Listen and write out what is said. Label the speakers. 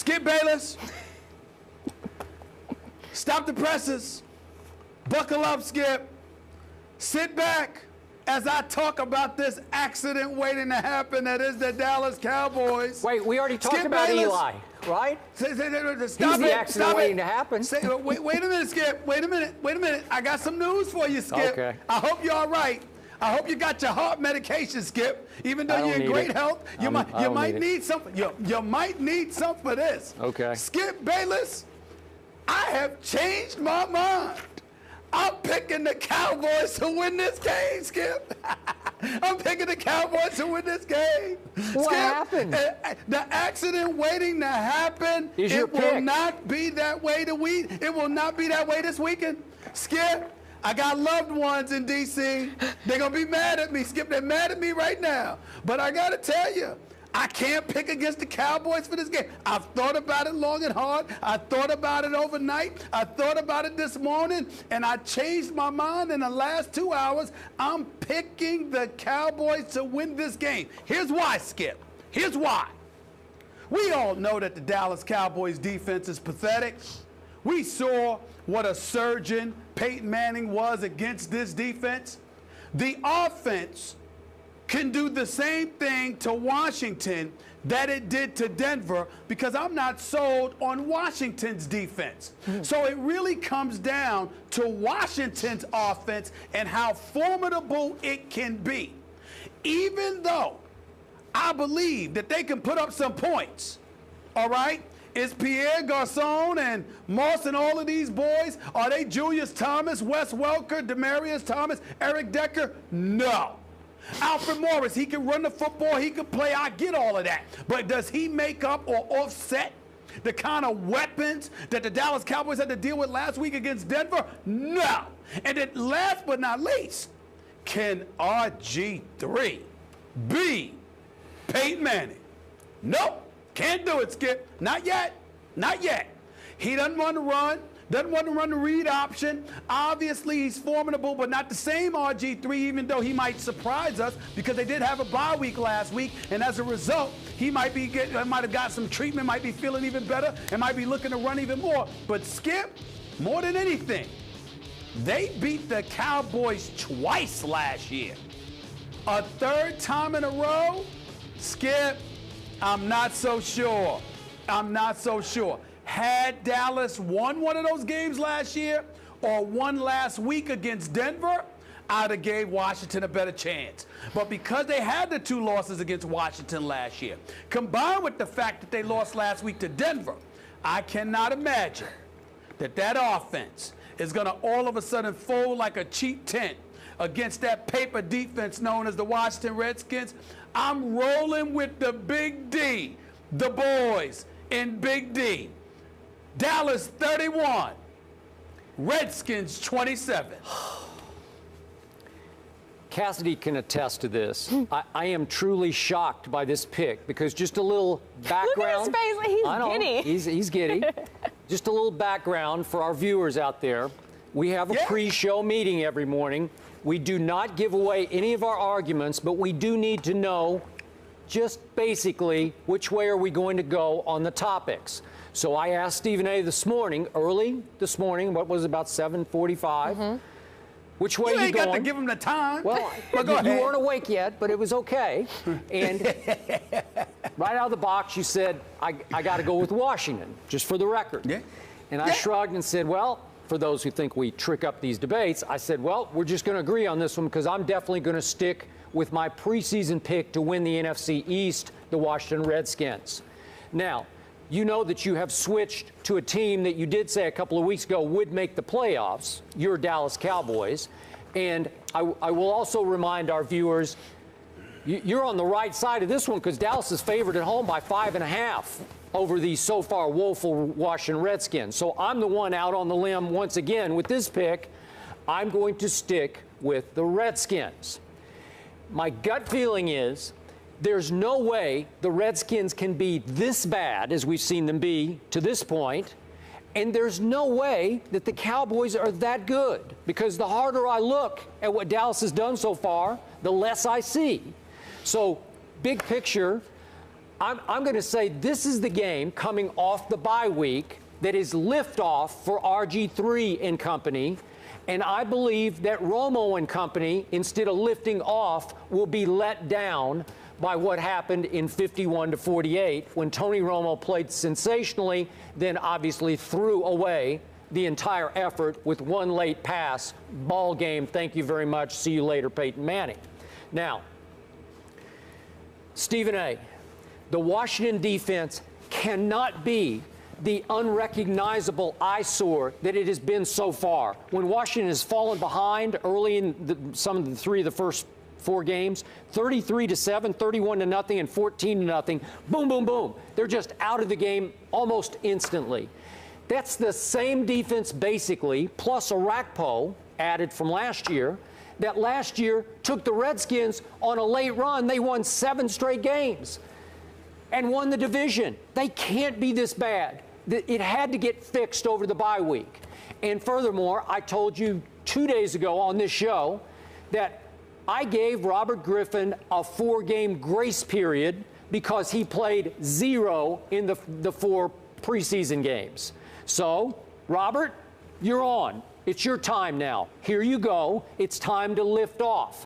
Speaker 1: Skip Bayless, stop the presses. Buckle up, Skip. Sit back as I talk about this accident waiting to happen that is the Dallas Cowboys.
Speaker 2: Wait, we already talked
Speaker 1: Skip
Speaker 2: about
Speaker 1: Bayless.
Speaker 2: Eli, right?
Speaker 1: Stop
Speaker 2: He's
Speaker 1: it.
Speaker 2: the accident
Speaker 1: Stop
Speaker 2: waiting
Speaker 1: it.
Speaker 2: to happen.
Speaker 1: Wait a minute, Skip. Wait a minute. I got some news for you, Skip.
Speaker 2: Okay.
Speaker 1: I hope you're all right. I hope you got your heart medication, Skip. Even though you're in great health, you might need some. You might need some for this.
Speaker 2: Okay.
Speaker 1: Skip Bayless, I have changed my mind. I'm picking the Cowboys to win this game, Skip. I'm picking the Cowboys to win this game.
Speaker 2: What happened?
Speaker 1: The accident waiting to happen.
Speaker 2: Is your pick?
Speaker 1: It will not be that way It will not be that way this weekend. Skip, I got loved ones in D.C. They're going to be mad at me, Skip. They're mad at me right now. But I got to tell you, I can't pick against the Cowboys for this game. I've thought about it long and hard. I thought about it overnight. I thought about it this morning, and I changed my mind in the last 2 hours. I'm picking the Cowboys to win this game. Here's why, Skip. Here's why. We all know that the Dallas Cowboys defense is pathetic. We saw what a surgeon Peyton Manning was against this defense. The offense can do the same thing to Washington that it did to Denver, because I'm not sold on Washington's defense. So it really comes down to Washington's offense and how formidable it can be. Even though I believe that they can put up some points, all right? Is Pierre Garçon and Moss and all of these boys, are they Julius Thomas, Wes Welker, Demaryius Thomas, Eric Decker? No. Alfred Morris, he can run the football, he can play, I get all of that. But does he make up or offset the kind of weapons that the Dallas Cowboys had to deal with last week against Denver? No. And then last but not least, can RG3 be Peyton Manning? Nope, can't do it, Skip. Not yet, not yet. He doesn't want to run. Doesn't want to run the read option. Obviously, he's formidable, but not the same RG3, even though he might surprise us, because they did have a bye week last week, and as a result, he might have got some treatment, might be feeling even better, and might be looking to run even more. But Skip, more than anything, they beat the Cowboys twice last year. A third time in a row? Skip, I'm not so sure. I'm not so sure. Had Dallas won one of those games last year or won last week against Denver, I'd have gave Washington a better chance. But because they had the 2 losses against Washington last year, combined with the fact that they lost last week to Denver, I cannot imagine that offense is going to all of a sudden fold like a cheap tent against that paper defense known as the Washington Redskins. I'm rolling with the Big D, the boys in Big D. Dallas 31, Redskins 27.
Speaker 2: Cassidy can attest to this. I am truly shocked by this pick, because just a little background.
Speaker 3: Look at his face, he's
Speaker 2: I know,
Speaker 3: giddy.
Speaker 2: He's giddy. Just a little background for our viewers out there. We have a pre-show meeting every morning. We do not give away any of our arguments, but we do need to know just basically which way are we going to go on the topics. So I asked Stephen A. early this morning, what was it, about 7:45? Which way
Speaker 1: you
Speaker 2: you
Speaker 1: ain't
Speaker 2: going?
Speaker 1: got to give him the time.
Speaker 2: Well, you weren't awake yet, but it was okay. And right out of the box, you said, I got to go with Washington, just for the record.
Speaker 1: Yeah.
Speaker 2: And I shrugged and said, well, for those who think we trick up these debates, I said, well, we're just going to agree on this one, because I'm definitely going to stick with my preseason pick to win the NFC East, the Washington Redskins. Now, you know that you have switched to a team that you did say a couple of weeks ago would make the playoffs, your Dallas Cowboys. And I will also remind our viewers, you're on the right side of this one, because Dallas is favored at home by 5.5 over the so far woeful Washington Redskins. So I'm the one out on the limb once again with this pick. I'm going to stick with the Redskins. My gut feeling is there's no way the Redskins can be this bad as we've seen them be to this point, and there's no way that the Cowboys are that good, because the harder I look at what Dallas has done so far, the less I see. So, big picture, I'm going to say this is the game coming off the bye week that is liftoff for RG3 and company. And I believe that Romo and company, instead of lifting off, will be let down by what happened in 51-48 when Tony Romo played sensationally, then obviously threw away the entire effort with one late pass. Ball game. Thank you very much. See you later, Peyton Manning. Now, Stephen A., the Washington defense cannot be the unrecognizable eyesore that it has been so far. When Washington has fallen behind early in some of the three of the first four games, 33-7, 31-0, and 14-0, boom, boom, boom. They're just out of the game almost instantly. That's the same defense basically, plus Arakpo added from last year, that last year took the Redskins on a late run. They won 7 straight games and won the division. They can't be this bad. It had to get fixed over the bye week. And furthermore, I told you 2 days ago on this show that I gave Robert Griffin a 4-game grace period because he played 0 in the 4 preseason games. So, Robert, you're on. It's your time now. Here you go. It's time to lift off.